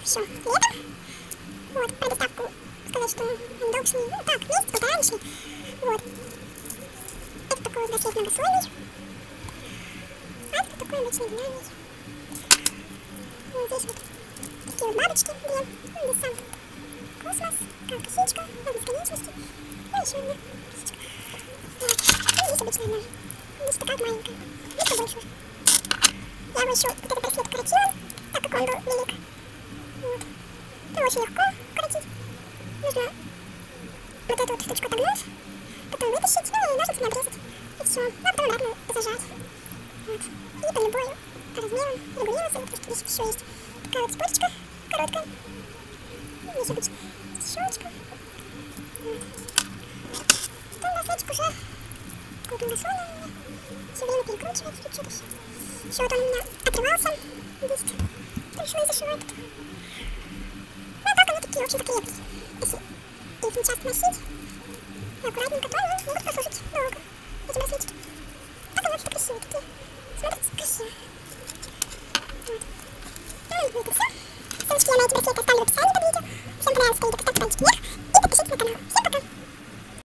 еще летом. Вот, про доставку сказать, что они долго шли, ну так, месяц-полтора они шли. Вот. Это такой вот браслет многослойный. А это такой обычный динамик. Вот здесь вот такие вот бабочки, две. Ну, здесь сам космос, как косичка, от бесконечности. Ну, еще одна косичка. Вот. И здесь обычная одна. Здесь такая вот маленькая. Здесь побольше. Я его еще, вот этот браслет укоротила, так как он был велик. Вот. И очень легко укоротить. Нужно вот эту вот штучку отогнуть, потом вытащить, ну и ножницами обрезать. И все. Ну а потом обратно зажать. Вот. И по любой размеру регулироваться, потому что здесь еще есть такая вот цепочка короткая. Здесь обычно щелочка. Вот. Потом браслетчик уже такой многослойный у меня. Все время перекручивается, тут что-то еще. Еще вот он у меня отрывался. Здесь пришлось зашивать. Ну а так они такие очень крепкие. Если их не часто носить и аккуратненько, то они могут послужить долго, эти браслетики. Так они вообще красивые такие. Смотрится красиво. Вот. Ну и это все. Ссылочки я на эти браслеты оставлю в описании под видео. Всем понравилось,